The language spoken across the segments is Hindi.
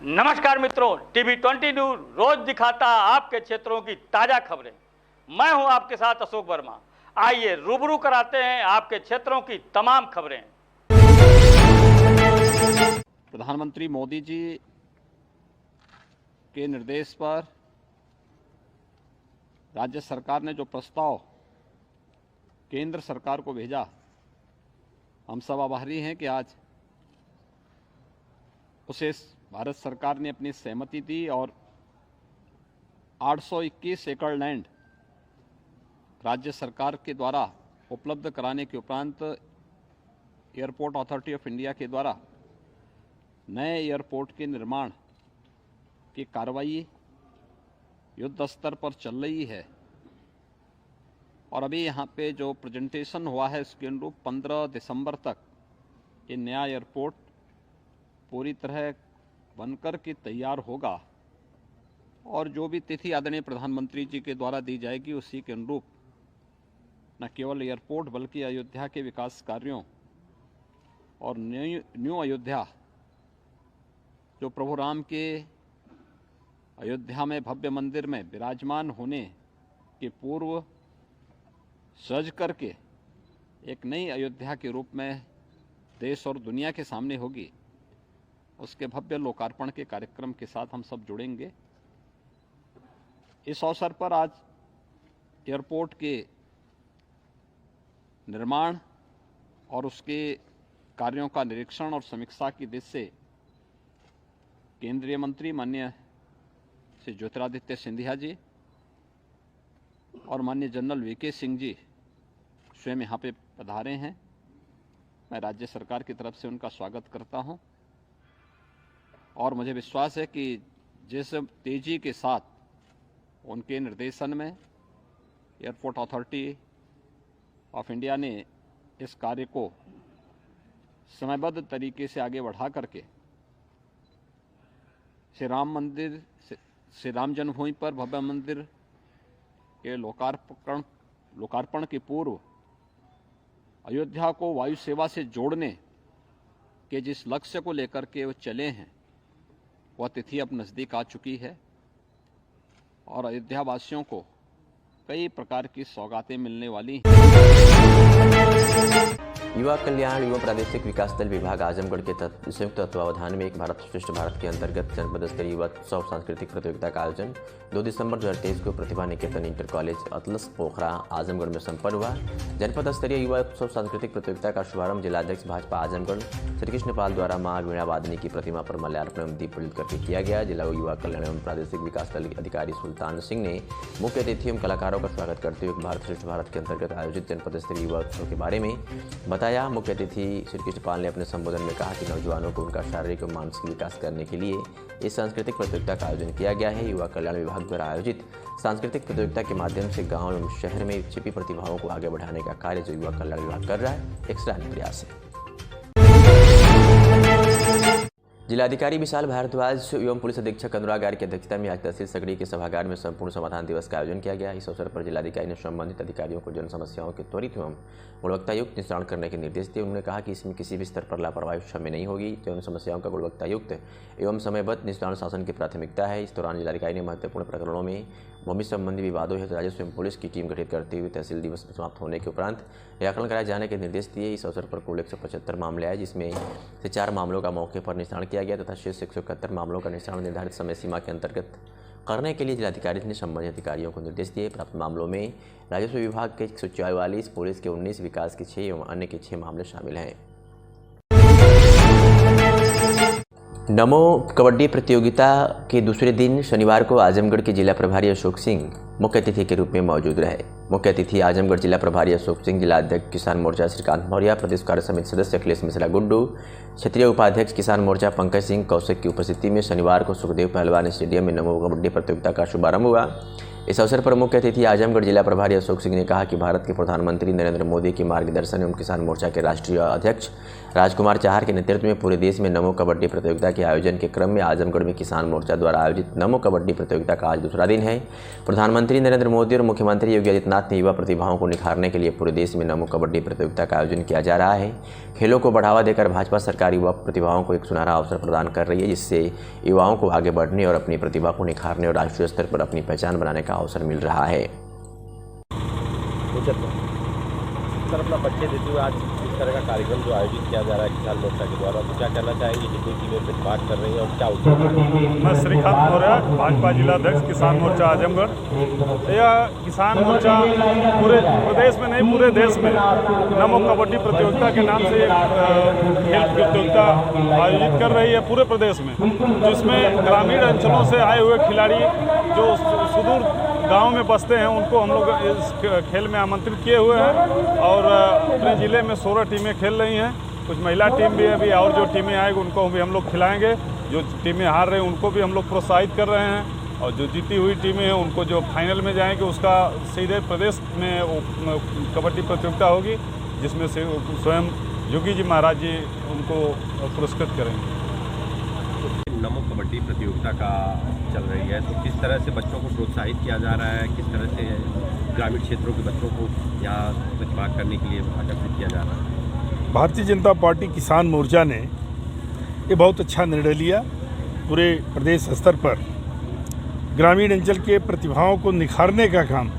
नमस्कार मित्रों, टीवी 20 न्यूज रोज दिखाता आपके क्षेत्रों की ताजा खबरें। मैं हूं आपके साथ अशोक वर्मा। आइए रूबरू कराते हैं आपके क्षेत्रों की तमाम खबरें। प्रधानमंत्री मोदी जी के निर्देश पर राज्य सरकार ने जो प्रस्ताव केंद्र सरकार को भेजा, हम सब आभारी हैं कि आज उसे भारत सरकार ने अपनी सहमति दी और 821 एकड़ लैंड राज्य सरकार के द्वारा उपलब्ध कराने के उपरांत एयरपोर्ट अथॉरिटी ऑफ इंडिया के द्वारा नए एयरपोर्ट के निर्माण की कार्रवाई युद्ध स्तर पर चल रही है। और अभी यहाँ पे जो प्रेजेंटेशन हुआ है उसके अनुरूप 15 दिसंबर तक ये नया एयरपोर्ट पूरी तरह बनकर के तैयार होगा और जो भी तिथि आदरणीय प्रधानमंत्री जी के द्वारा दी जाएगी उसी के अनुरूप न केवल एयरपोर्ट बल्कि अयोध्या के विकास कार्यों और न्यू अयोध्या जो प्रभु राम के अयोध्या में भव्य मंदिर में विराजमान होने के पूर्व सज करके एक नई अयोध्या के रूप में देश और दुनिया के सामने होगी, उसके भव्य लोकार्पण के कार्यक्रम के साथ हम सब जुड़ेंगे। इस अवसर पर आज एयरपोर्ट के निर्माण और उसके कार्यों का निरीक्षण और समीक्षा की दृष्टि से केंद्रीय मंत्री माननीय श्री ज्योतिरादित्य सिंधिया जी और माननीय जनरल वीके सिंह जी स्वयं यहाँ पे पधारे हैं। मैं राज्य सरकार की तरफ से उनका स्वागत करता हूँ और मुझे विश्वास है कि जिस तेजी के साथ उनके निर्देशन में एयरपोर्ट अथॉरिटी ऑफ इंडिया ने इस कार्य को समयबद्ध तरीके से आगे बढ़ा करके श्री राम जन्मभूमि पर भव्य मंदिर के लोकार्पण के पूर्व अयोध्या को वायु सेवा से जोड़ने के जिस लक्ष्य को लेकर के वो चले हैं वह तिथि अब नज़दीक आ चुकी है और अयोध्या वासियों को कई प्रकार की सौगातें मिलने वाली हैं। युवा कल्याण एवं प्रादेशिक विकास दल विभाग आजमगढ़ के संयुक्त तत्वावधान में एक भारत श्रेष्ठ भारत के अंतर्गत जनपद स्तरीय युवा उत्सव सांस्कृतिक प्रतियोगिता का आयोजन 2 दिसंबर 2023 को प्रतिभा निकेतन इंटर कॉलेज अतलस पोखरा आजमगढ़ में संपन्न हुआ। जनपद स्तरीय युवा उत्सव सांस्कृतिक प्रतियोगिता का शुभारंभ जिलाध्यक्ष भाजपा आजमगढ़ श्री कृष्ण पाल द्वारा मां वीणा वादिनी की प्रतिमा पर माल्यार्पण एवं दीप प्रज्वलित करके किया गया। जिला युवा कल्याण एवं प्रादेशिक विकास दल अधिकारी सुल्तान सिंह ने मुख्य अतिथि एवं कलाकारों का स्वागत करते हुए भारत श्रेष्ठ भारत के अंतर्गत आयोजित जनपद स्तरीय युवा उत्सव के बारे में बताया। मुख्य अतिथि श्री कृष्ण पाल ने अपने संबोधन में कहा कि नौजवानों को उनका शारीरिक और मानसिक विकास करने के लिए इस सांस्कृतिक प्रतियोगिता का आयोजन किया गया है। युवा कल्याण विभाग द्वारा आयोजित सांस्कृतिक प्रतियोगिता के माध्यम से गांव एवं शहर में छिपी प्रतिभाओं को आगे बढ़ाने का कार्य जो युवा कल्याण विभाग कर रहा है एक सराहनीय प्रयास है। जिलाधिकारी विशाल भारद्वाज एवं पुलिस अधीक्षक अनुराग आर्य की अध्यक्षता में आज तहसील सगड़ी के सभागार में संपूर्ण समाधान दिवस का आयोजन किया गया। इस अवसर पर जिलाधिकारी ने संबंधित अधिकारियों को जन समस्याओं के त्वरित एवं गुणवत्तायुक्त निस्तारण करने के निर्देश दिए। उन्होंने कहा कि इसमें किसी भी स्तर पर लापरवाही क्षम्य नहीं होगी। जन समस्याओं का गुणवत्तायुक्त एवं समयबद्ध निस्तारण शासन की प्राथमिकता है। इस दौरान जिलाधिकारी ने महत्वपूर्ण प्रकरणों में भूमि संबंधी विवादों हेतु राजस्व एवं पुलिस की टीम गठित करते हुए तहसील दिवस समाप्त होने के उपरांत निराकरण कराए जाने के निर्देश दिए। इस अवसर पर कुल 175 मामले आए, जिसमें से 4 मामलों का मौके पर निस्तारण किया गया तथा शेष 171 मामलों का निस्तारण निर्धारित समय सीमा के अंतर्गत करने के लिए जिलाधिकारी ने संबंधित अधिकारियों को निर्देश दिए। प्राप्त मामलों में राजस्व विभाग के 144, पुलिस के 19, विकास के 6 एवं अन्य के 6 मामले शामिल हैं। नमो कबड्डी प्रतियोगिता के दूसरे दिन शनिवार को आजमगढ़ के जिला प्रभारी अशोक सिंह मुख्य अतिथि के रूप में मौजूद रहे। मुख्य अतिथि आजमगढ़ जिला प्रभारी अशोक सिंह, जिला अध्यक्ष किसान मोर्चा श्रीकांत मौर्य, प्रदेश कार्य समिति सदस्य अखिलेश मिश्रा गुड्डू, क्षेत्रीय उपाध्यक्ष किसान मोर्चा पंकज सिंह कौशिक की उपस्थिति में शनिवार को सुखदेव पहलवान स्टेडियम में नमो कबड्डी प्रतियोगिता का शुभारंभ हुआ। इस अवसर पर मुख्य अतिथि आजमगढ़ जिला प्रभारी अशोक सिंह ने कहा कि भारत के प्रधानमंत्री नरेंद्र मोदी के मार्गदर्शन एवं किसान मोर्चा के राष्ट्रीय अध्यक्ष राजकुमार चाहर के नेतृत्व में पूरे देश में नमो कबड्डी प्रतियोगिता के आयोजन के क्रम में आजमगढ़ में किसान मोर्चा द्वारा आयोजित नमो कबड्डी प्रतियोगिता का आज दूसरा दिन है। प्रधानमंत्री नरेंद्र मोदी और मुख्यमंत्री योगी आदित्यनाथ ने युवा प्रतिभाओं को निखारने के लिए पूरे देश में नमो कबड्डी प्रतियोगिता का आयोजन किया जा रहा है। खेलों को बढ़ावा देकर भाजपा सरकार युवा प्रतिभाओं को एक सुनहरा अवसर प्रदान कर रही है, जिससे युवाओं को आगे बढ़ने और अपनी प्रतिभा को निखारने और राष्ट्रीय स्तर पर अपनी पहचान बनाने का अवसर मिल रहा है। सर, अपना परिचय देते हुए आज इस तरह का कार्यक्रम जो आयोजित किया जा रहा है किसान मोर्चा के द्वारा, तो क्या कहना चाहेंगे, कितनी टीमें प्रतिभाग कर रही हैं और क्या उद्देश्य? मैं श्रीकांत मौर्य, भाजपा जिलाध्यक्ष किसान मोर्चा आजमगढ़। यह किसान मोर्चा पूरे प्रदेश में नहीं पूरे देश में नमो कबड्डी प्रतियोगिता के नाम से खेल प्रतियोगिता आयोजित कर रही है पूरे प्रदेश में, जिसमें ग्रामीण अंचलों से आए हुए खिलाड़ी जो सुदूर गांव में बसते हैं उनको हम लोग इस खेल में आमंत्रित किए हुए हैं और अपने ज़िले में 16 टीमें खेल रही हैं। कुछ महिला टीम भी अभी और जो टीमें आएगी उनको भी हम लोग खिलाएंगे। जो टीमें हार रहे हैं उनको भी हम लोग प्रोत्साहित कर रहे हैं और जो जीती हुई टीमें हैं उनको जो फाइनल में जाएंगे उसका सीधे प्रदेश में कबड्डी प्रतियोगिता होगी, जिसमें से स्वयं योगी जी महाराज जी उनको पुरस्कृत करेंगे। नमो कबड्डी प्रतियोगिता का चल रही है, तो किस तरह से बच्चों को प्रोत्साहित किया जा रहा है, किस तरह से ग्रामीण क्षेत्रों के बच्चों को यहाँ प्रतिभाग करने के लिए आकर्षित किया जा रहा है? भारतीय जनता पार्टी किसान मोर्चा ने ये बहुत अच्छा निर्णय लिया। पूरे प्रदेश स्तर पर ग्रामीण अंचल के प्रतिभाओं को निखारने का काम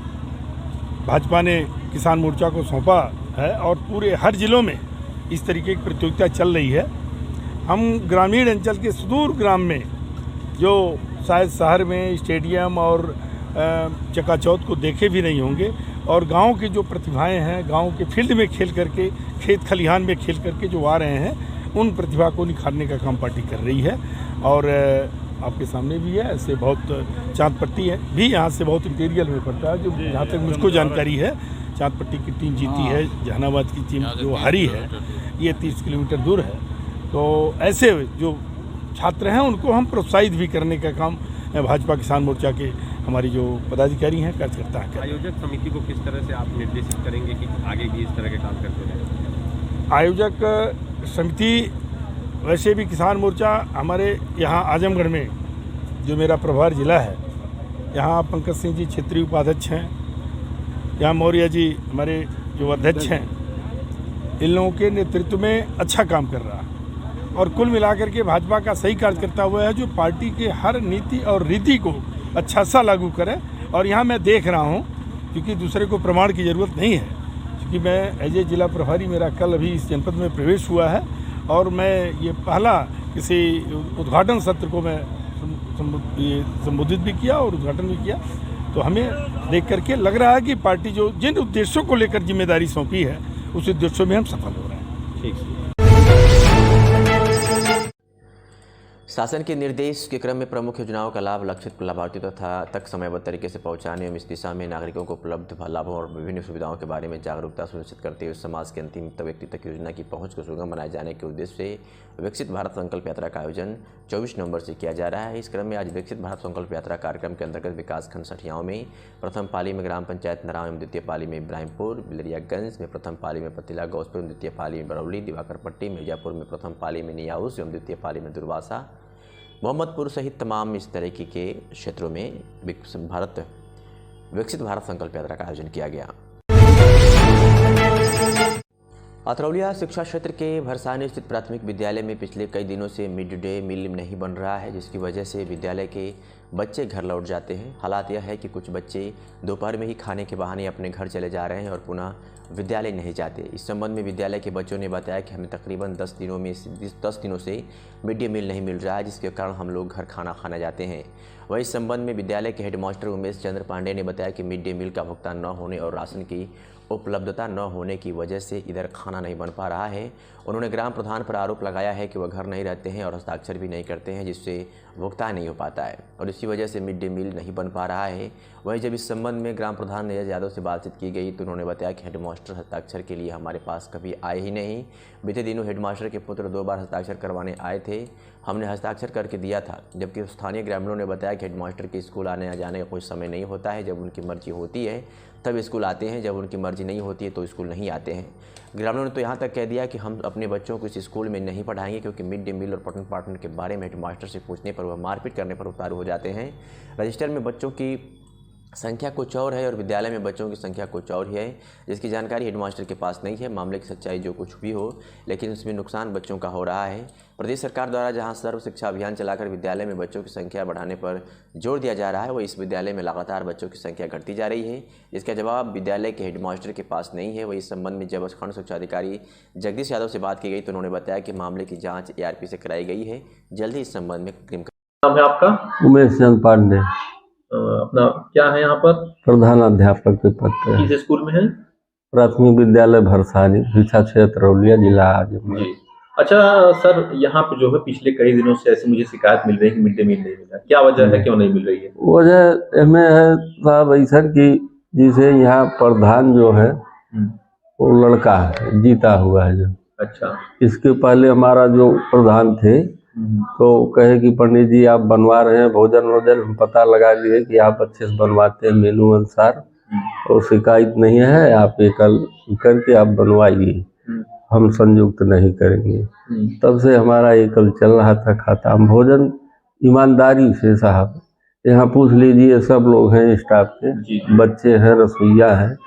भाजपा ने किसान मोर्चा को सौंपा है और पूरे हर जिलों में इस तरीके की प्रतियोगिता चल रही है। हम ग्रामीण अंचल के सुदूर ग्राम में जो शायद शहर में स्टेडियम और चकाचौंध को देखे भी नहीं होंगे और गांव की जो प्रतिभाएं हैं, गांव के फील्ड में खेल करके, खेत खलिहान में खेल करके जो आ रहे हैं, उन प्रतिभा को निखारने का काम पार्टी कर रही है। और आपके सामने भी है, ऐसे बहुत चांदपट्टी है भी यहाँ से बहुत इंटीरियर में पड़ता है, जो जहाँ तक मुझको जानकारी है चांदपट्टी की टीम जीती है, जहानाबाद की टीम जो हारी है ये 30 किलोमीटर दूर है। तो ऐसे जो छात्र हैं उनको हम प्रोत्साहित भी करने का काम भाजपा किसान मोर्चा के हमारी जो पदाधिकारी हैं कार्यकर्ता हैं। आयोजक समिति को किस तरह से आप निर्देशित करेंगे कि आगे भी इस तरह के काम करते रहें? आयोजक समिति वैसे भी किसान मोर्चा हमारे यहाँ आजमगढ़ में जो मेरा प्रभार जिला है, यहाँ पंकज सिंह जी क्षेत्रीय उपाध्यक्ष हैं, यहाँ मौर्य जी हमारे जो अध्यक्ष हैं, इन लोगों के नेतृत्व में अच्छा काम कर रहा है और कुल मिलाकर के भाजपा का सही कार्यकर्ता हुआ है जो पार्टी के हर नीति और रीति को अच्छा सा लागू करे। और यहाँ मैं देख रहा हूँ, क्योंकि दूसरे को प्रमाण की ज़रूरत नहीं है, क्योंकि मैं एज ए जिला प्रभारी मेरा कल अभी इस जनपद में प्रवेश हुआ है और मैं ये पहला किसी उद्घाटन सत्र को मैं संबोधित भी किया और उद्घाटन भी किया। तो हमें देख करके लग रहा है कि पार्टी जो जिन उद्देश्यों को लेकर जिम्मेदारी सौंपी है उस उद्देश्यों में हम सफल हो रहे हैं। ठीक है। शासन के निर्देश के क्रम में प्रमुख योजनाओं का लाभ लक्षित लाभार्थियों तक समयबद्ध तरीके से पहुंचाने एवं इस दिशा में नागरिकों को उपलब्ध लाभों और विभिन्न सुविधाओं के बारे में जागरूकता सुनिश्चित करते हुए समाज के अंतिम व्यक्ति तक योजना की पहुंच को सुगम बनाए जाने के उद्देश्य से विकसित भारत संकल्प यात्रा का आयोजन 24 नवंबर से किया जा रहा है। इस क्रम में आज विकसित भारत संकल्प यात्रा कार्यक्रम के अंतर्गत विकासखंड सठियाओं में प्रथम पाली में ग्राम पंचायत नराव एवं द्वितीय पाली में इब्राहिमपुर, बिलरियागंज में प्रथम पाली में पतिला गौसपुर, द्वितीय पाली में बरौली, दिवाकरपट्टी, मिर्जापुर में प्रथम पाली में नियाउस एवं द्वितीय पाली में दुर्वासा, मोहम्मदपुर सहित तमाम इस तरह के क्षेत्रों में विकसित भारत संकल्प यात्रा का आयोजन किया गया। अतरौलिया शिक्षा क्षेत्र के भरसानी स्थित प्राथमिक विद्यालय में पिछले कई दिनों से मिड डे मील नहीं बन रहा है, जिसकी वजह से विद्यालय के बच्चे घर लौट जाते हैं। हालात यह है कि कुछ बच्चे दोपहर में ही खाने के बहाने अपने घर चले जा रहे हैं और पुनः विद्यालय नहीं जाते। इस संबंध में विद्यालय के बच्चों ने बताया कि हमें तकरीबन 10 दिनों से मिड डे मील नहीं मिल रहा है, जिसके कारण हम लोग घर खाना खाने जाते हैं। वहीं इस संबंध में विद्यालय के हेडमास्टर उमेश चंद्र पांडे ने बताया कि मिड डे मील का भुगतान न होने और राशन की उपलब्धता न होने की वजह से इधर खाना नहीं बन पा रहा है। उन्होंने ग्राम प्रधान पर आरोप लगाया है कि वह घर नहीं रहते हैं और हस्ताक्षर भी नहीं करते हैं, जिससे भुगतान नहीं हो पाता है और इसी वजह से मिड डे मील नहीं बन पा रहा है। वहीं जब इस संबंध में ग्राम प्रधान नीरज यादव से बातचीत की गई तो उन्होंने बताया कि हेडमास्टर हस्ताक्षर के लिए हमारे पास कभी आए ही नहीं। बीते दिनों हेडमास्टर के पुत्र 2 बार हस्ताक्षर करवाने आए थे, हमने हस्ताक्षर करके दिया था, जबकि स्थानीय ग्रामीणों ने बताया कि हेडमास्टर के स्कूल आने जाने का कोई समय नहीं होता है। जब उनकी मर्जी होती है तब स्कूल आते हैं, जब उनकी मर्जी नहीं होती है तो स्कूल नहीं आते हैं। ग्रामीणों ने तो यहाँ तक कह दिया कि हम अपने बच्चों को इस स्कूल में नहीं पढ़ाएंगे क्योंकि मिड डे मील और पठन पाठन के बारे में हेडमास्टर से पूछने पर वह मारपीट करने पर उतारू हो जाते हैं। रजिस्टर में बच्चों की संख्या कुछ और है और विद्यालय में बच्चों की संख्या कुछ और है, जिसकी जानकारी हेडमास्टर के पास नहीं है। मामले की सच्चाई जो कुछ भी हो, लेकिन इसमें नुकसान बच्चों का हो रहा है। प्रदेश सरकार द्वारा जहां सर्व शिक्षा अभियान चलाकर विद्यालय में बच्चों की संख्या बढ़ाने पर जोर दिया जा रहा है, वह इस विद्यालय में लगातार बच्चों की संख्या घटती जा रही है, जिसका जवाब विद्यालय के हेडमास्टर के पास नहीं है। वही इस संबंध में जब खंड शिक्षा अधिकारी जगदीश यादव से बात की गई तो उन्होंने बताया कि मामले की जाँच ARP से कराई गई है। जल्द ही इस संबंध में नाम है आपका? उमेश चंद पांडे। अपना क्या है यहाँ पर? प्रधान अध्यापक के पद पर। किस स्कूल में है? प्राथमिक विद्यालय भरसानी, शिक्षा क्षेत्र रौलिया, जिला आजमगढ़। अच्छा सर, यहाँ पे जो है पिछले कई दिनों से ऐसी मुझे शिकायत मिल रही है कि मिड डे मील नहीं मिला, क्या वजह है, क्यों नहीं मिल रही है? वजह में है साहब ऐसा कि जिसे यहाँ प्रधान जो है वो लड़का है, जीता हुआ है जो। अच्छा। इसके पहले हमारा जो प्रधान थे तो कहे कि पंडित जी आप बनवा रहे हैं भोजन वोजन, हम पता लगा लिए कि आप अच्छे से बनवाते हैं मेनू अनुसार और शिकायत नहीं है, आप ये कल करके आप बनवाइए, हम संयुक्त नहीं करेंगे। तब से हमारा ये कल चल रहा था खाता। हम भोजन ईमानदारी से साहब, यहाँ पूछ लीजिए, सब लोग हैं स्टाफ के, बच्चे हैं, रसोईया हैं।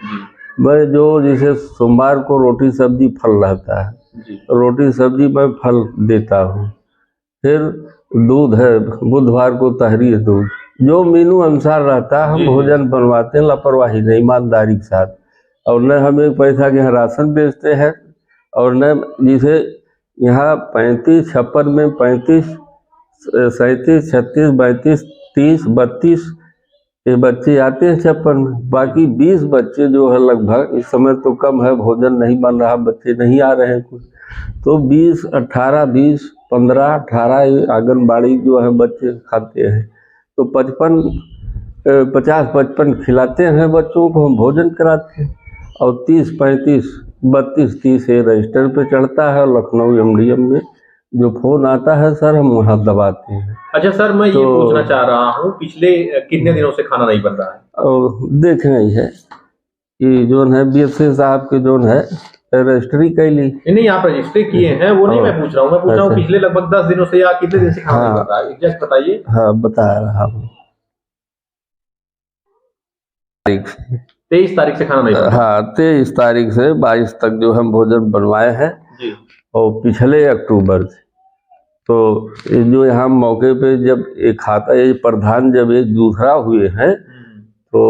मैं जो जैसे सोमवार को रोटी सब्जी फल रहता है, रोटी सब्जी मैं फल देता हूँ। फिर दूध है, बुधवार को तहरीर दूध, जो मेनू अनुसार रहता है हम भोजन बनवाते हैं, लापरवाही नहीं, ईमानदारी के साथ। और न हम एक पैसा के यहाँ राशन बेचते हैं और न जिसे यहाँ 35, 56 में 35, 37, 36, 32, 30, 32 ये बच्चे आते हैं 56 में। बाकी 20 बच्चे जो है लगभग, इस समय तो कम है, भोजन नहीं बन रहा, बच्चे नहीं आ रहे हैं कुछ, तो 20, 18, 20, 15, 18 आंगनबाड़ी जो है बच्चे खाते हैं, तो 50-55 खिलाते हैं बच्चों को, हम भोजन कराते हैं। और 30, 35, 32, 30 ये रजिस्टर पे चढ़ता है, लखनऊ MDM में जो फोन आता है सर हम वहाँ दबाते हैं। अच्छा सर, मैं ये पूछना चाह रहा हूँ, पिछले कितने दिनों से खाना नहीं बन रहा है? और देखना ही है कि जो है BSC साहब के जो है रजिस्ट्री कैली नहीं, आप रजिस्ट्री किए हैं वो नहीं मैं पूछ रहा हूँ, मैं पूछ रहा हूँ पिछले लगभग 10 दिनों से या कितने दिन से खाना नहीं बन रहा है, एग्जैक्ट बताइए। हाँ बता रहा हूँ, 23 तारीख से खाना नहीं बन रहा। हाँ 23 तारीख से 22 तक जो हम भोजन बनवाए हैं जी। और पिछले अक्टूबर से। तो जो यहाँ मौके पे जब एक खाता ये प्रधान जब ये दूसरा हुए हैं तो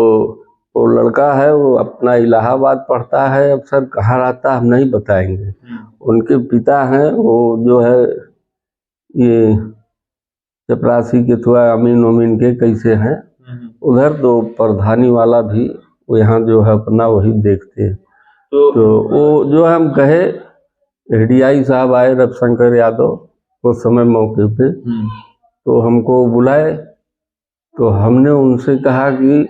वो लड़का है वो अपना इलाहाबाद पढ़ता है, अब सर कहाँ रहता हम नहीं बताएंगे। उनके पिता हैं वो जो है ये चपरासी के थोड़ा अमीन उमीन के कैसे हैं उधर, तो प्रधानी वाला भी वो यहाँ जो है अपना वही देखते हैं। तो वो जो हम कहे DI साहब आए रविशंकर यादव उस समय मौके पे, तो हमको बुलाए, तो हमने उनसे कहा कि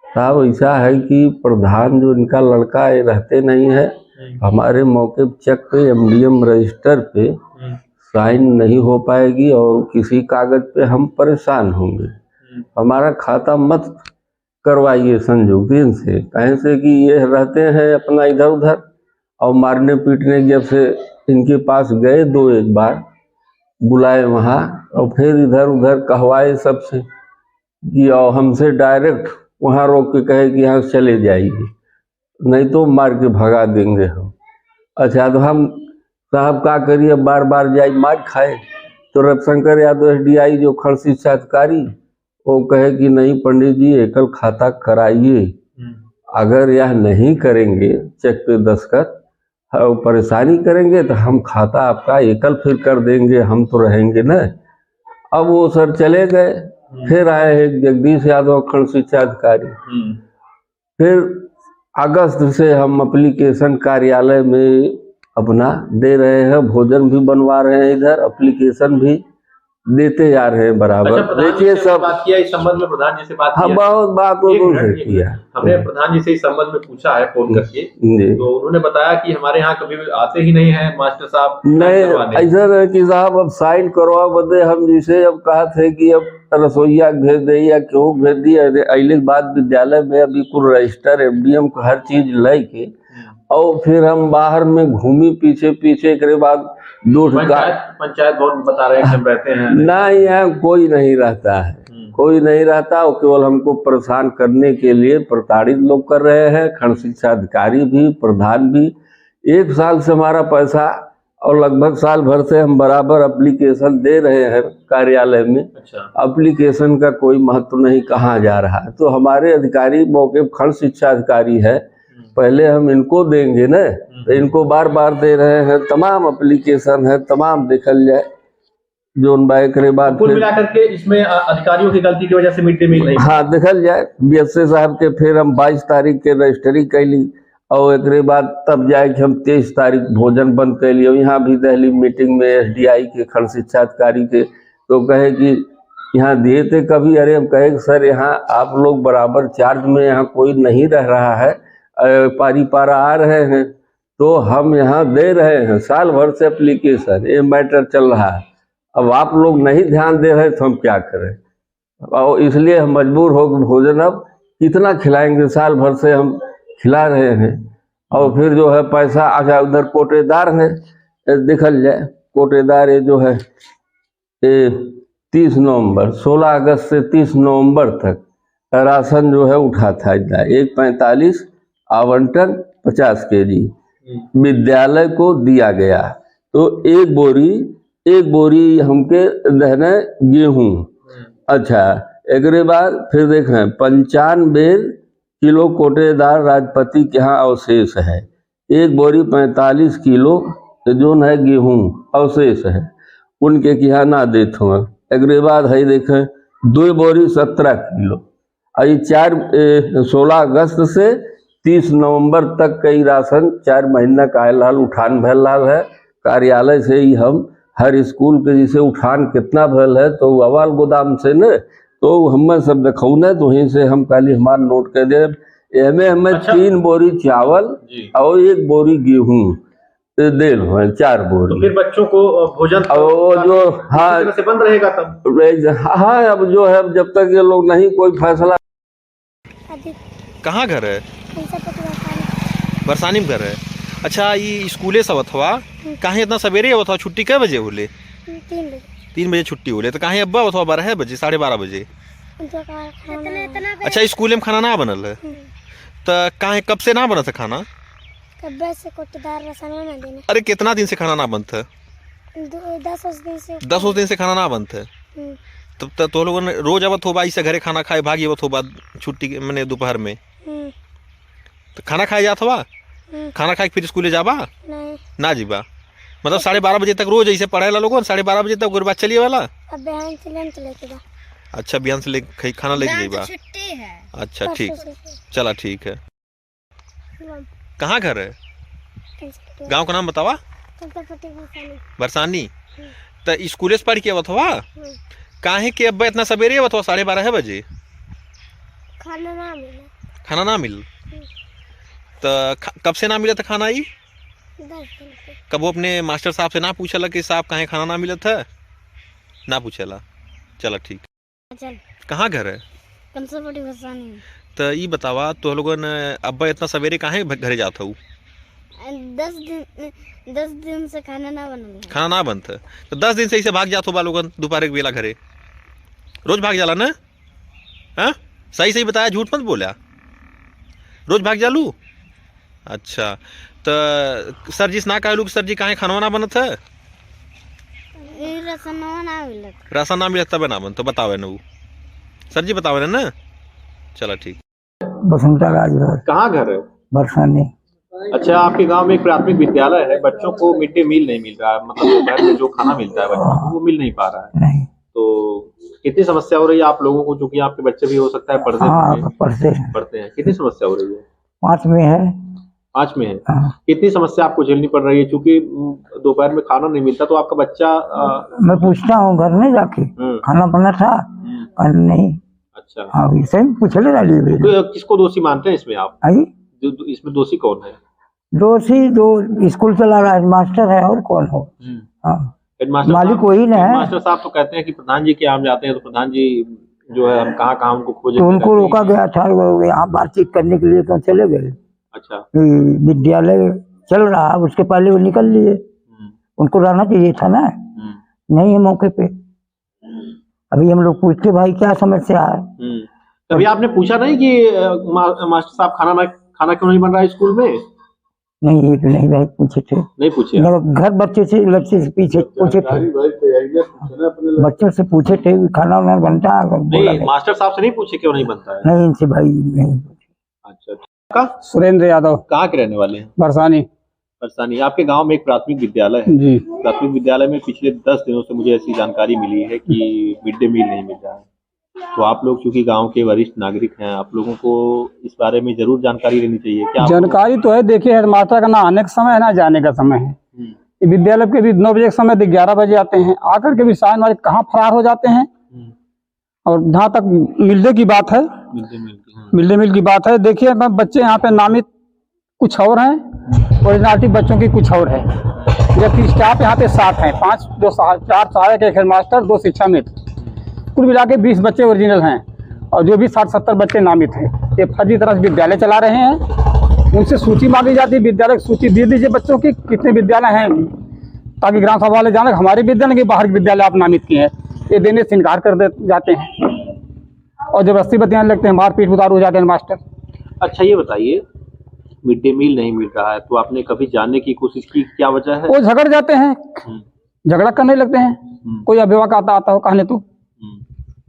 साहब ऐसा है कि प्रधान जो इनका लड़का है रहते नहीं है, हमारे मौके चेक पे MDM रजिस्टर पे साइन नहीं हो पाएगी और किसी कागज पे हम परेशान होंगे, हमारा खाता मत करवाइए संयुक्त इनसे, कहीं से कि ये रहते हैं अपना इधर उधर। और मारने पीटने जब से इनके पास गए 2-1 बार बुलाए वहाँ, और फिर इधर उधर कहवाए सबसे कि और हमसे डायरेक्ट वहाँ रोक के कहे कि यहाँ चले जाइए नहीं तो मार के भगा देंगे हम। अच्छा तो हम साहब क्या करिए, बार बार जाए मार खाए। तो रविशंकर यादव DI जो खंड शिक्षा अधिकारी वो कहे कि नहीं पंडित जी एकल खाता कराइए, अगर यह नहीं करेंगे चेक पे दस्तखत परेशानी करेंगे तो हम खाता आपका एकल फिर कर देंगे, हम तो रहेंगे न। अब वो सर चले गए, फिर आए हैं जगदीश यादव खंड शिक्षा अधिकारी, फिर अगस्त से हम एप्लीकेशन कार्यालय में अपना दे रहे हैं, भोजन भी बनवा रहे हैं, इधर एप्लीकेशन भी देते जा रहे हैं बराबर। अच्छा, प्रधान जी देखिए से सब बात किया इस संबंध में, प्रधान जी से बात हाँ किया? बहुत बात एक वो मिनट, एक किया। मिनट। हमने प्रधान जी से इस संबंध में पूछा है फोन करके, जी। तो उन्होंने बताया कि हमारे यहाँ कभी भी आते ही नहीं है मास्टर साहब नहीं, करवाने। ऐसा है कि साहब अब साइन करवा बदे हम जिसे अब कहा थे कि अब रसोईया भेज दे या क्यों भेज दिया, अगले बाद विद्यालय में अभी कुल रजिस्टर एमडीएम का हर चीज लेके और फिर हम बाहर में घूमी पीछे पीछे के बाद पंचायत भवन बता रहे हैं कि हम रहते हैं। ना, यहाँ कोई नहीं रहता है, कोई नहीं रहता, और केवल हमको परेशान करने के लिए प्रताड़ित लोग कर रहे हैं। खंड शिक्षा अधिकारी भी, प्रधान भी। 1 साल से हमारा पैसा और लगभग साल भर से हम बराबर एप्लीकेशन दे रहे हैं कार्यालय में। अच्छा। एप्लीकेशन का कोई महत्व नहीं, कहाँ जा रहा है। तो हमारे अधिकारी मौके खंड शिक्षा अधिकारी है, पहले हम इनको देंगे न, तो इनको बार बार दे रहे हैं। तमाम एप्लीकेशन है, तमाम देखल जाए जो के बाद कुल मिलाकर के इसमें अधिकारियों की गलती की वजह से मिड डे मील नहीं। हाँ, देखल जाए बीएसए साहब के फिर हम 22 तारीख के रजिस्ट्री कैली और एक बाद तब जाए कि हम 23 तारीख भोजन बंद कैली। यहाँ भी दिल्ली मीटिंग में एसडीआई के खंड शिक्षा अधिकारी के तो कहे कि यहाँ दिए थे कभी, अरे हम कहे सर यहाँ आप लोग बराबर चार्ज में, यहाँ कोई नहीं रह रहा है, पारी पारा आ रहे हैं तो हम यहाँ दे रहे हैं। साल भर से एप्लीकेशन ये मैटर चल रहा है, अब आप लोग नहीं ध्यान दे रहे तो हम क्या करें। और इसलिए हम मजबूर हो भोजन अब कितना खिलाएंगे, साल भर से हम खिला रहे हैं। और फिर जो है पैसा आगे उधर कोटेदार है, देखल जाए कोटेदार ये जो है 30 नवंबर 16 अगस्त से 30 नवंबर तक राशन जो है उठा था। 1.45 आवंटन 50 केजी विद्यालय को दिया गया। तो एक बोरी हमके दहने गेहूँ। अच्छा, एक बाद फिर देखें 95 किलो कोटेदार राजपति के यहाँ अवशेष है। एक बोरी 45 किलो जो है गेहूँ अवशेष है, उनके यहाँ ना देते हैं। एक बाद है देखें 2 बोरी 17 किलो। और 16 अगस्त से 30 नवंबर तक कई राशन 4 महीना का आयल उठान भैल है। कार्यालय से ही हम हर स्कूल के जैसे उठान कितना भैल है तो अवाल गोदाम से न, तो हमें सब देखो न, तो वहीं से हम खाली हमारा नोट कर दे। एमे हमें 3 बोरी चावल और 1 बोरी गेहूँ दे लो, 4 बोरी। तो फिर बच्चों को भोजन और जो हाँ से बंद रहेगा तब। हाँ, अब जो है जब तक ये लोग नहीं कोई फैसला। कहाँ घर है? बरसानी में घर है। अच्छा, ये स्कूले सब अथवा कहाँ इतना सवेरे अथवा छुट्टी कै बजे होले? 3 बजे छुट्टी होले। तो कहाँ अब्बा अथवा 12 बजे 12:30 बजे? अच्छा, स्कूल में खाना ना बनल है तो कहाँ कब से ना बना था खाना? अरे कितना दिन से खाना ना बनता है? 10 दिन से खाना ना बनता है। तब तो लोगों ने रोज आवत हो से घरे खाना खाए भागी आवत हो बाद छुट्टी मैंने दोपहर में तो खाना खाए जात हवा? खाना खाए फिर स्कूले जाबा ना जीबा? मतलब 12:30 बजे तक रोज ऐसे पढ़े ला लोगों? 12:30 बजे तक बाद चलिए वाला? अच्छा, बिहान से खाना ले जाइबा? अच्छा ठीक, चला ठीक है। कहाँ घर है? गांव का नाम बतावा? बरसानी। तो स्कूले से पढ़ के आवत हवा? काहे के अब्बा इतना सवेरे आवत हो 12:30 बजे? खाना ना मिल तो कब से ना मिला था खाना? ही कब वो अपने मास्टर साहब से ना पूछला कि साहब कहाँ खाना ना मिला था? ना पूछला। चला ठीक। कहाँ घर है? तो ये बतावा तो लोगों ने अब्बा इतना सवेरे कहाँ घरे जाता हूँ? 10 दिन से खाना ना बनता। तो 10 दिन से ऐसे भाग जाते हो लोगन दोपहर के बेला घरे? रोज भाग जाला ना? हाँ, सही बताया, झूठ मत बोला। रोज भाग जालू? अच्छा, तो सर जी से ना कहलू कि सर जी कहाँ खाना ना बनत है? राशन ना मिलत तब ना बन। तो बतावे ना वो सर जी बतावे ना? चला ठीक। बसंता राजभर। कहाँ घर है? बरसानी। अच्छा, आपके गांव में एक प्राथमिक विद्यालय है, बच्चों को मिड डे मील नहीं मिल रहा है, मतलब दोपहर में जो खाना मिलता है बच्चों को वो मिल नहीं पा रहा है। नहीं। तो कितनी समस्या हो रही है आप लोगों को, क्योंकि आपके बच्चे भी हो सकता है पढ़ते हैं? पढ़ते हैं। कितनी समस्या हो रही है? 5 में है। 5 में है। हाँ। कितनी समस्या आपको झेलनी पड़ रही है, क्योंकि दोपहर में खाना नहीं मिलता, तो आपका बच्चा मैं पूछता हूँ घर में जाके खाना बना था, और नहीं। अच्छा। हाँ, इसे पूछ ले डालिए। तो किसको दोषी मानते हैं इसमें आप? आई इसमें दोषी कौन है? दोषी जो स्कूल चला रहा है मास्टर है, और कौन हो? हाँ, मालिक वही ना है। मास्टर साहब तो कहते हैं कि प्रधान जी के यहाँ जाते हैं, तो प्रधान जी जो है हम कहाँ उनको खोजे, तो उनको रोका गया था, वो यहाँ बातचीत करने के लिए तो चले गए। अच्छा। विद्यालय चल रहा, उसके पहले वो निकल लिए। उनको रहना चाहिए था ना, नहीं है मौके पे। अभी हम लोग पूछते भाई क्या समस्या है। कभी आपने पूछा नहीं कि मास्टर साहब खाना क्यों नहीं बन रहा है स्कूल में? नहीं, ये तो नहीं भाई पूछे थे। नहीं पूछे? घर बच्चे से पीछे पूछे थे, बच्चों से पूछे थे खाना वाना बनता है? नहीं, मास्टर साहब से नहीं पूछे क्यों नहीं बनता है? नहीं, इनसे भाई नहीं पूछे। अच्छा। सुरेंद्र यादव। कहाँ के रहने वाले हैं? बरसानी। बरसानी। आपके गांव में एक प्राथमिक विद्यालय है जी। प्राथमिक विद्यालय में पिछले 10 दिनों से मुझे ऐसी जानकारी मिली है कि मिड डे मील नहीं मिल रहा है। तो आप लोग चूंकि गांव के वरिष्ठ नागरिक हैं, आप लोगों को इस बारे में जरूर जानकारी लेनी चाहिए। क्या जानकारी तो है, देखिए हेडमास्टर का ना आने का समय है ना जाने का समय है। विद्यालय के भी 9 बजे का समय 11 बजे आते हैं, आकर के भी सायन वाले कहाँ फरार हो जाते हैं। और जहाँ तक मिड डे की बात है, मिड डे मील की बात है, देखिए बच्चे यहाँ पे नामित कुछ और हैं, ओरिजिनलिटी बच्चों की कुछ और है। जबकि स्टाफ यहाँ पे 7 हैं, 4 सहायक, 1 हेडमास्टर, 2 शिक्षा मित्र, कुल मिला के 20 बच्चे ओरिजिनल हैं। और जो भी 60-70 बच्चे नामित हैं, ये फर्जी तरह से विद्यालय चला रहे हैं। उनसे सूची मांगी जाती है, विद्यालय की सूची दे दीजिए बच्चों की कितने विद्यालय हैं, ताकि ग्राम सभा वाले जाने हमारे विद्यालय के बाहर के विद्यालय आप नामित किए हैं। ये देने से इनकार कर जाते हैं और जबरदस्ती बतियाने लगते हैं, मारपीट उतार हो जाते हैं मास्टर। अच्छा, ये बताइए मिड डे मील नहीं मिल रहा है, तो आपने कभी जानने की कोशिश की क्या वजह है? वो झगड़ जाते हैं, झगड़ा करने लगते हैं। कोई अभिभावक आता हो कहने, तो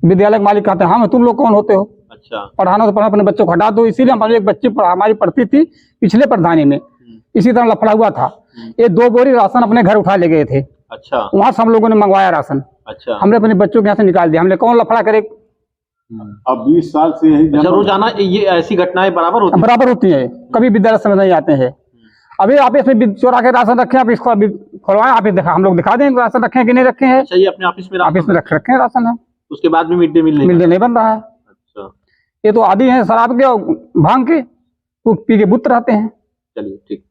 विद्यालय के मालिक कहते हैं हाँ तुम लोग कौन होते हो? अच्छा। पढ़ाना तो पढ़ा, अपने बच्चों को हटा दो। इसीलिए हमारी एक बच्ची हमारी पढ़ती थी पिछले प्रधानी में, इसी तरह लफड़ा हुआ था। ये 2 बोरी राशन अपने घर उठा ले गए थे। अच्छा। वहां से हम लोगों ने मंगवाया राशन। अच्छा। हमने अपने बच्चों के यहाँ से निकाल दिया। हमने कौन लफड़ा करे? अब 20 साल से यही। अच्छा, रोजाना ये ऐसी घटनाएं बराबर होती है, कभी विद्यालय समय नहीं आते हैं। अभी आप इसमें चोरा के राशन रखे, आप इसको अभी खुलवाएं, आप हम लोग दिखा दें राशन रखे कि नहीं रखे हैं। अच्छा, ये अपने ऑफिस में रखे हैं राशन है, उसके बाद भी मिड डे मील नहीं बन रहा है। अच्छा। ये तो आदि हैं शराब के और भांग के, तो पी के बुत रहते हैं। चलिए ठीक।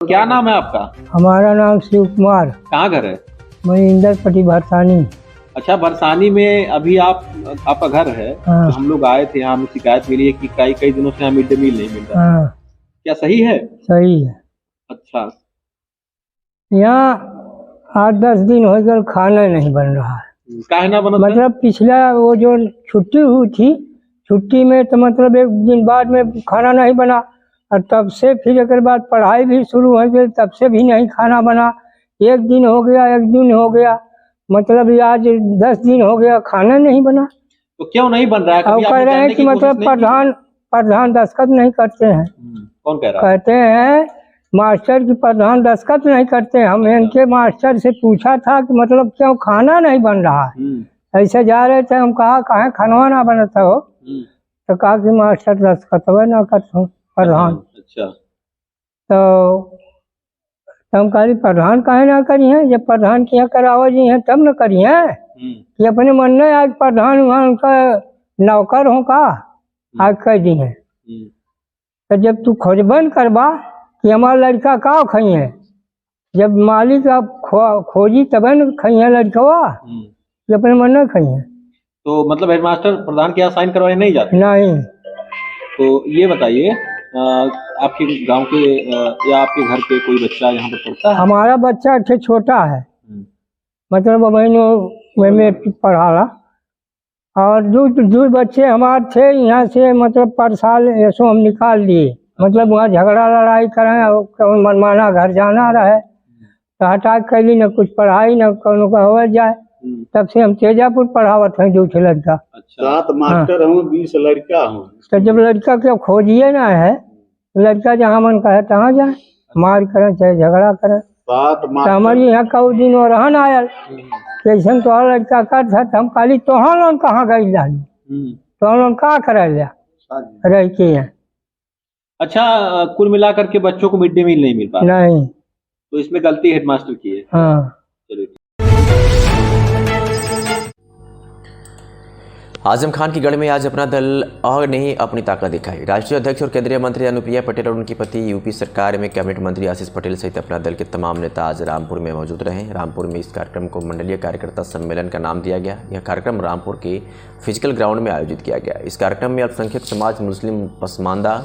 क्या नाम है आपका? हमारा नाम शिव कुमार। कहाँ घर है? इंदरपट्टी भरसानी। अच्छा, भरसानी में अभी आपका घर है। हाँ। तो हम लोग आए थे, हमें शिकायत मिली है कि कई दिनों से यहाँ मिड डे मील नहीं मिल रहा। हाँ। क्या सही है? सही है। अच्छा। यहाँ 8-10 दिन हो गए खाना नहीं बन रहा है। काहे ना बना? मतलब पिछला वो जो छुट्टी हुई थी, छुट्टी में तो मतलब 1 दिन बाद में खाना नहीं बना, और तब से फिर एक बाद पढ़ाई भी शुरू हो गई, तब से भी नहीं खाना बना। 1 दिन हो गया, 1 दिन हो गया, मतलब आज 10 दिन हो गया खाना नहीं बना। तो क्यों नहीं बन रहा है? और कह रहे हैं कि मतलब प्रधान दस्तखत नहीं करते हैं। कौन कह रहा है? कहते हैं मास्टर की प्रधान दस्तखत नहीं करते। हम इनके मास्टर से पूछा था कि मतलब क्यों खाना नहीं बन रहा है। ऐसे जा रहे थे, हम कहा कहाँ खाना ना बनता हो, तो कहा कि मास्टर दस्तखत ना करते प्रधान। अच्छा। तो हम कहा प्रधान काहे ना करी है, जब प्रधान के यहाँ करावा जी हैं तब न करी है कि अपने मन में आज प्रधान वहाँ उनका नौकर हो का आज कह दी है। तो जब तू खोजबन करबा कि हमारा लड़का का खई है, जब मालिक आप खोजी तब न खई है लड़कवा, कि अपने मन में खई है। तो मतलब हेडमास्टर प्रधान के यहाँ साइन करवाने नहीं जाते? नहीं। तो ये बताइए, आपके गांव के या आपके घर पे कोई बच्चा यहाँ पे पढ़ता है? हमारा बच्चा छोटा है, मतलब में पढ़ा रहा, और दो बच्चे हमारे थे यहाँ से, मतलब पर साल ऐसो हम निकाल दिए। मतलब वहाँ झगड़ा लड़ाई करें, मनमाना घर जाना रहे, तो हटा कैली न कुछ पढ़ाई न कौन का हो जाए। तब से हम तेजापुर पढ़ावत हैं 2 लड़का। अच्छा। 7 मास्टर हूँ, 20 लड़का हूँ। तो जब लड़का के खोजिए ना है, लड़का जहाँ मन कहे तहाँ जाए, मार करें चाहे झगड़ा करें। तो हमारे यहाँ कई दिन और रहन आयल, कैसे तो लड़का कर था, हम काली तोहन लोन कहाँ गई जानी, तो लोन कहाँ कर रह के हैं। अच्छा, कुल मिलाकर के बच्चों को मिड डे मील नहीं मिल पा रहा, नहीं। तो इसमें गलती हेडमास्टर की है। हाँ। चलिए। आजम खान की गढ़ में आज अपना दल और नहीं अपनी ताकत दिखाई। राष्ट्रीय अध्यक्ष और केंद्रीय मंत्री अनुप्रिया पटेल और उनकी पति यूपी सरकार में कैबिनेट मंत्री आशीष पटेल सहित अपना दल के तमाम नेता आज रामपुर में मौजूद रहे। रामपुर में इस कार्यक्रम को मंडलीय कार्यकर्ता सम्मेलन का नाम दिया गया। यह कार्यक्रम रामपुर के फिजिकल ग्राउंड में आयोजित किया गया। इस कार्यक्रम में अल्पसंख्यक समाज, मुस्लिम पसमानदा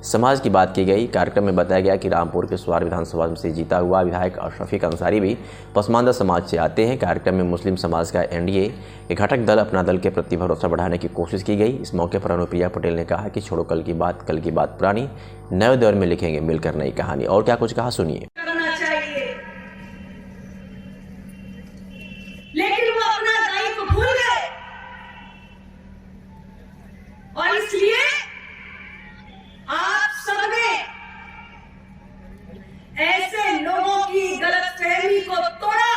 समाज की बात की गई। कार्यक्रम में बताया गया कि रामपुर के स्वार विधानसभा से जीता हुआ विधायक शफीक अंसारी भी पसमानदा समाज से आते हैं। कार्यक्रम में मुस्लिम समाज का एनडीए के घटक दल अपना दल के प्रति भरोसा बढ़ाने की कोशिश की गई। इस मौके पर अनुप्रिया पटेल ने कहा कि छोड़ो कल की बात पुरानी, नए दौर में लिखेंगे मिलकर नई कहानी। और क्या कुछ कहा, सुनिए। लेकिन वो अपना दायित्व भूल गए और इसलिए आप सबने ऐसे लोगों की गलतफहमी को तोड़ा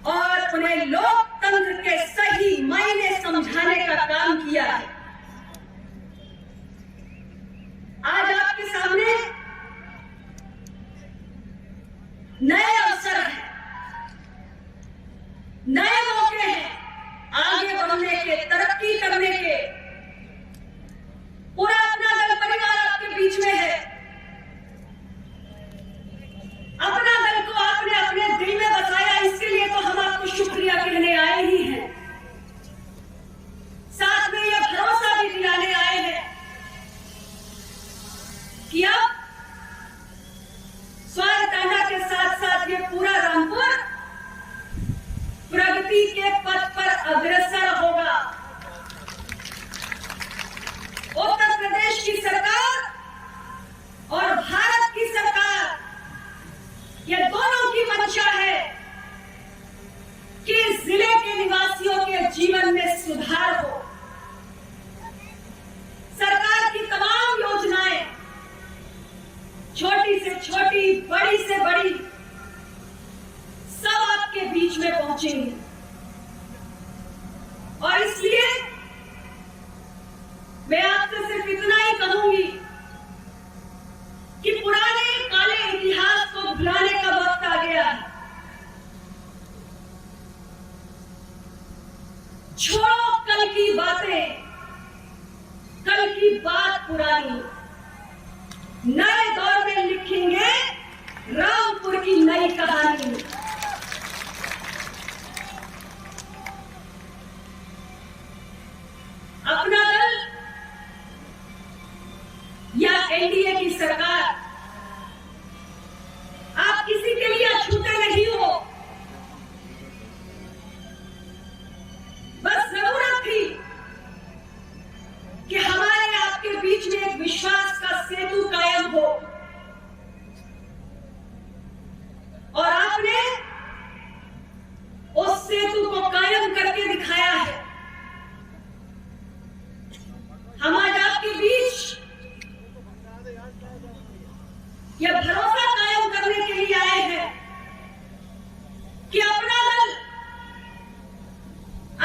और उन्हें लोकतंत्र के सही मायने समझाने का काम किया है। आज आपके सामने नए अवसर हैं, नए मौके हैं आगे बढ़ने के, तरक्की करने के। पूरा अपना दल परिवार आपके बीच में है। अपना दल को आपने अपने दिल में बसाया, इसके लिए तो हम आपको शुक्रिया कहने आए ही हैं। साथ में यह भरोसा भी दिलाने आए हैं कि अब स्वारटांडा के साथ साथ ये पूरा रामपुर प्रगति के पथ पर अग्रसर होगा। उत्तर प्रदेश की सरकार और भारत की सरकार, ये दोनों की मंशा है कि जिले के निवासियों के जीवन में सुधार हो। सरकार की तमाम योजनाएं, छोटी से छोटी, बड़ी से बड़ी, सब आपके बीच में पहुंचेंगी। और इसलिए मैं आपसे सिर्फ इतना ही कहूंगी कि पुराने काले इतिहास को भुलाने का वक्त आ गया है। छोड़ो कल की बातें, कल की बात पुरानी, नए दौर में लिखेंगे रामपुर की नई कहानी। अपना दल या एनडीए की सरकार, आप किसी के लिए अछूते नहीं हो। बस जरूरत थी कि हमारे आपके बीच में एक विश्वास का सेतु कायम हो, और आपने उस सेतु को कायम करके दिखाया है। हम आज आपके बीच यह भरोसा कायम करने के लिए आए हैं कि अपना दल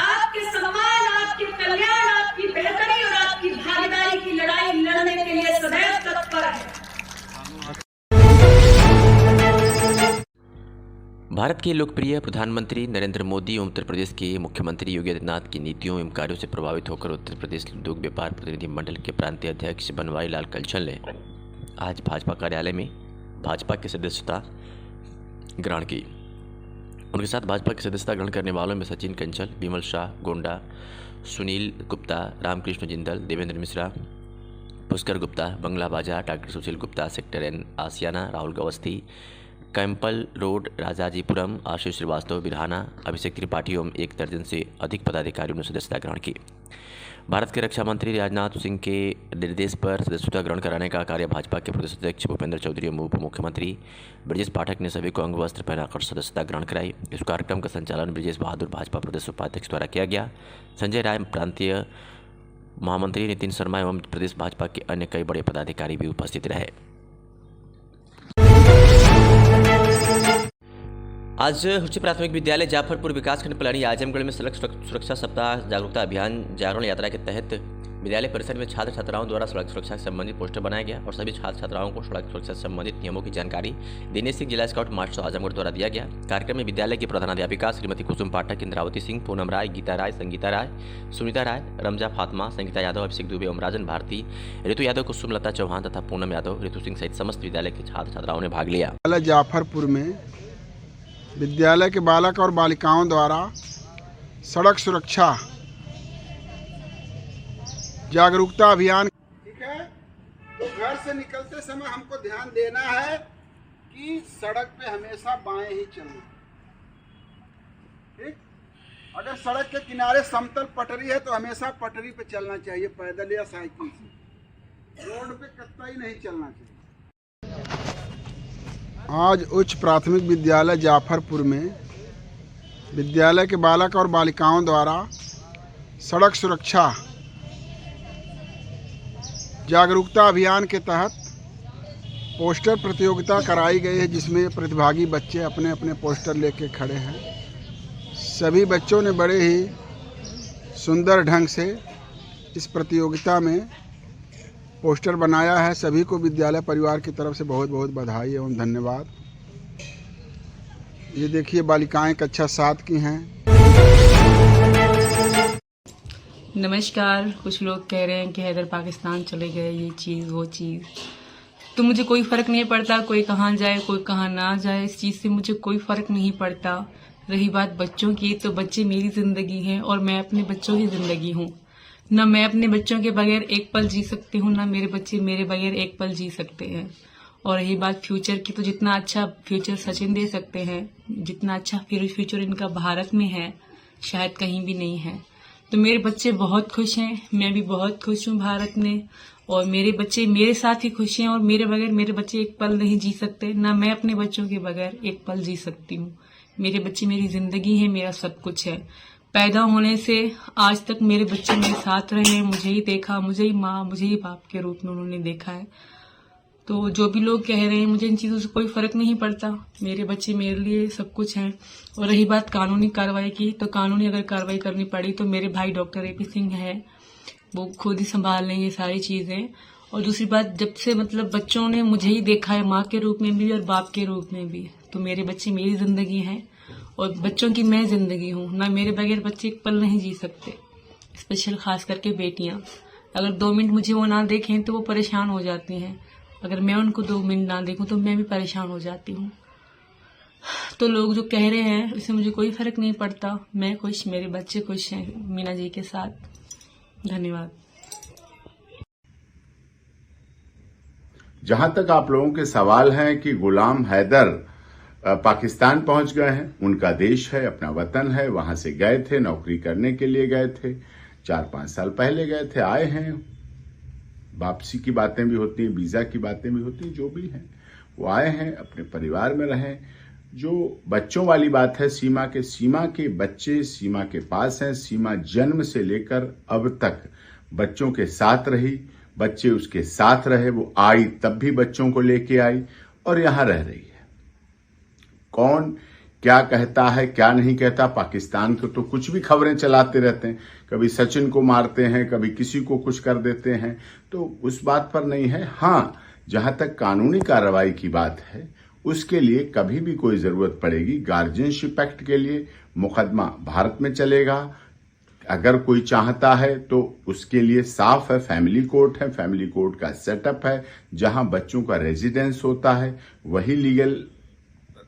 आपके सम्मान, आपके कल्याण, आपकी बेहतरी और आपकी भागीदारी की लड़ाई लड़ने के लिए सदैव तत्पर है। भारत के लोकप्रिय प्रधानमंत्री नरेंद्र मोदी एवं उत्तर प्रदेश के मुख्यमंत्री योगी आदित्यनाथ की नीतियों एवं कार्यों से प्रभावित होकर उत्तर प्रदेश उद्योग व्यापार प्रतिनिधि मंडल के प्रांतीय अध्यक्ष बनवारी लाल कलचल ने आज भाजपा कार्यालय में भाजपा की सदस्यता ग्रहण की। उनके साथ भाजपा की सदस्यता ग्रहण करने वालों में सचिन कंचल, विमल Shah, Gonda, Sunil Gupta, Ramakrishna Jindal, Devendra Mishra, Pushkar Gupta, Bangla Bazar, doctor Sushil Gupta, sector N Aashiana, Rahul Awasthi, Campbell road, Rajajipuram, Ashish Srivastava, Birhana, Abhishek Tripathi एवं एक दर्जन से अधिक पदाधिकारियों ने सदस्यता ग्रहण की। भारत के रक्षा मंत्री राजनाथ सिंह के निर्देश पर सदस्यता ग्रहण कराने का कार्य भाजपा के प्रदेश अध्यक्ष भूपेंद्र चौधरी एवं उप मुख्यमंत्री ब्रजेश पाठक ने सभी को अंग वस्त्र पहनाकर सदस्यता ग्रहण कराई। इस कार्यक्रम का संचालन ब्रजेश बहादुर भाजपा प्रदेश उपाध्यक्ष द्वारा किया गया। संजय राय प्रांतीय महामंत्री, नितिन शर्मा एवं प्रदेश भाजपा के अन्य कई बड़े पदाधिकारी भी उपस्थित रहे। आज उच्च प्राथमिक विद्यालय जाफरपुर विकासखंड पलानी आजमगढ़ में सड़क सुरक्षा सप्ताह जागरूकता अभियान जागरण यात्रा के तहत विद्यालय परिसर में छात्र छात्राओं द्वारा सड़क सुरक्षा से संबंधित पोस्टर बनाया गया और सभी छात्र छात्राओं को सड़क सुरक्षा से संबंधित नियमों की जानकारी दिनेश सिंह जिला स्काउट मार्शल आजमगढ़ द्वारा दिया गया। कार्यक्रम में विद्यालय की प्रधानाध्यापिका श्रीमती कुसुम पाठक, इंद्रावती सिंह, पूनम राय, गीता राय, संगीता राय, सुनीता राय, रमजा फातिमा, संगीता यादव, अभिषेक दुबे, ओमराजन भारती, ऋतु यादव, कुसुम लता चौहान तथा पूनम यादव, ऋतु सिंह सहित समस्त विद्यालय के छात्र छात्राओं ने भाग लिया। जाफरपुर में विद्यालय के बालक और बालिकाओं द्वारा सड़क सुरक्षा जागरूकता अभियान। ठीक है, तो घर से निकलते समय हमको ध्यान देना है कि सड़क पे हमेशा बाएं ही चलना। ठीक, अगर सड़क के किनारे समतल पटरी है तो हमेशा पटरी पे चलना चाहिए, पैदल या साइकिल से। रोड पे कतई नहीं चलना चाहिए। आज उच्च प्राथमिक विद्यालय जाफरपुर में विद्यालय के बालक और बालिकाओं द्वारा सड़क सुरक्षा जागरूकता अभियान के तहत पोस्टर प्रतियोगिता कराई गई है, जिसमें प्रतिभागी बच्चे अपने अपने पोस्टर लेके खड़े हैं। सभी बच्चों ने बड़े ही सुंदर ढंग से इस प्रतियोगिता में पोस्टर बनाया है। सभी को विद्यालय परिवार की तरफ से बहुत बहुत बधाई एवं धन्यवाद। ये देखिए, बालिकाएं कक्षा 7 की हैं। नमस्कार। कुछ लोग कह रहे हैं कि हैदर पाकिस्तान चले गए, ये चीज़ वो चीज़, तो मुझे कोई फ़र्क नहीं पड़ता कोई कहाँ जाए कोई कहाँ ना जाए, इस चीज़ से मुझे कोई फ़र्क नहीं पड़ता। रही बात बच्चों की, तो बच्चे मेरी ज़िंदगी हैं और मैं अपने बच्चों की ज़िंदगी हूँ। न मैं अपने बच्चों के बगैर एक पल जी सकती हूँ, ना मेरे बच्चे मेरे बगैर एक पल जी सकते हैं। और रही बात फ्यूचर की, तो जितना अच्छा फ्यूचर सचिन दे सकते हैं, जितना अच्छा फ्यूचर इनका भारत में है, शायद कहीं भी नहीं है। तो मेरे बच्चे बहुत खुश हैं, मैं भी बहुत खुश हूँ भारत में, और मेरे बच्चे मेरे साथ ही खुश हैं। और मेरे बगैर मेरे बच्चे एक पल नहीं जी सकते, ना मैं अपने बच्चों के बगैर एक पल जी सकती हूँ। मेरे बच्चे मेरी ज़िंदगी है, मेरा सब कुछ है। पैदा होने से आज तक मेरे बच्चे मेरे साथ रहे हैं, मुझे ही देखा, मुझे ही माँ, मुझे ही बाप के रूप में उन्होंने देखा है। तो जो भी लोग कह रहे हैं, मुझे इन चीज़ों से कोई फ़र्क नहीं पड़ता। मेरे बच्चे मेरे लिए सब कुछ हैं। और रही बात कानूनी कार्रवाई की, तो कानूनी अगर कार्रवाई करनी पड़ी तो मेरे भाई डॉक्टर AP सिंह है, वो खुद ही संभाल लेंगे सारी चीज़ें। और दूसरी बात, जब से मतलब बच्चों ने मुझे ही देखा है, माँ के रूप में भी और बाप के रूप में भी, तो मेरे बच्चे मेरी ज़िंदगी हैं और बच्चों की मैं ज़िंदगी हूँ। ना मेरे बगैर बच्चे एक पल नहीं जी सकते। स्पेशल खास करके बेटियाँ, अगर 2 मिनट मुझे वो ना देखें तो वो परेशान हो जाती हैं। अगर मैं उनको 2 मिनट ना देखूं तो मैं भी परेशान हो जाती हूँ। तो लोग जो कह रहे हैं उससे मुझे कोई फ़र्क नहीं पड़ता। मैं खुश, मेरे बच्चे खुश हैं मीना जी के साथ। धन्यवाद। जहां तक आप लोगों के सवाल हैं कि गुलाम हैदर पाकिस्तान पहुंच गए हैं, उनका देश है, अपना वतन है, वहां से गए थे, नौकरी करने के लिए गए थे, 4-5 साल पहले गए थे, आए हैं। वापसी की बातें भी होती हैं, वीज़ा की बातें भी होती हैं, जो भी हैं वो आए हैं, अपने परिवार में रहें। जो बच्चों वाली बात है, सीमा के बच्चे सीमा के पास हैं। सीमा जन्म से लेकर अब तक बच्चों के साथ रही, बच्चे उसके साथ रहे। वो आई तब भी बच्चों को लेके आई और यहां रह रही है। कौन क्या कहता है क्या नहीं कहता, पाकिस्तान को तो कुछ भी खबरें चलाते रहते हैं, कभी सचिन को मारते हैं, कभी किसी को कुछ कर देते हैं, तो उस बात पर नहीं है। हाँ, जहां तक कानूनी कार्रवाई की बात है, उसके लिए कभी भी कोई जरूरत पड़ेगी, गार्जियनशिप एक्ट के लिए मुकदमा भारत में चलेगा। अगर कोई चाहता है तो उसके लिए साफ है, फैमिली कोर्ट है, फैमिली कोर्ट का सेटअप है, जहां बच्चों का रेजिडेंस होता है, वही लीगल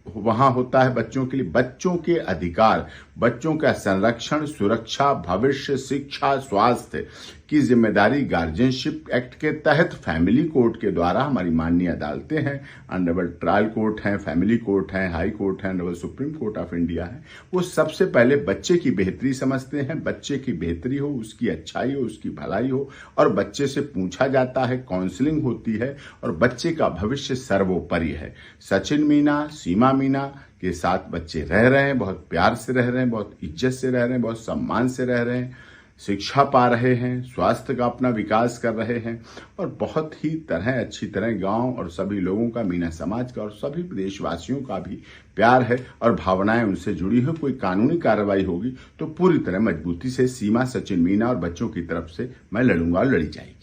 वहां होता है बच्चों के लिए। बच्चों के अधिकार, बच्चों का संरक्षण, सुरक्षा, भविष्य, शिक्षा, स्वास्थ्य की जिम्मेदारी गार्जियनशिप एक्ट के तहत फैमिली कोर्ट के द्वारा हमारी माननीय अदालतें हैं, अनडबल ट्रायल कोर्ट हैं, फैमिली कोर्ट हैं, हाई कोर्ट हैं, अनडबल सुप्रीम कोर्ट ऑफ इंडिया है। वो सबसे पहले बच्चे की बेहतरी समझते हैं, बच्चे की बेहतरी हो, उसकी अच्छाई हो, उसकी भलाई हो, और बच्चे से पूछा जाता है, काउंसलिंग होती है, और बच्चे का भविष्य सर्वोपरि है। सचिन मीना, सीमा मीना के साथ बच्चे रह रहे हैं, बहुत प्यार से रह रहे हैं, बहुत इज्जत से रह रहे हैं, बहुत सम्मान से रह रहे हैं। शिक्षा पा रहे हैं, स्वास्थ्य का अपना विकास कर रहे हैं और बहुत ही अच्छी तरह गांव और सभी लोगों का, मीना समाज का और सभी देशवासियों का भी प्यार है और भावनाएं उनसे जुड़ी हैं। कोई कानूनी कार्रवाई होगी तो पूरी तरह मजबूती से सीमा, सचिन, मीना और बच्चों की तरफ से मैं लड़ूंगा और लड़ी जाएगी।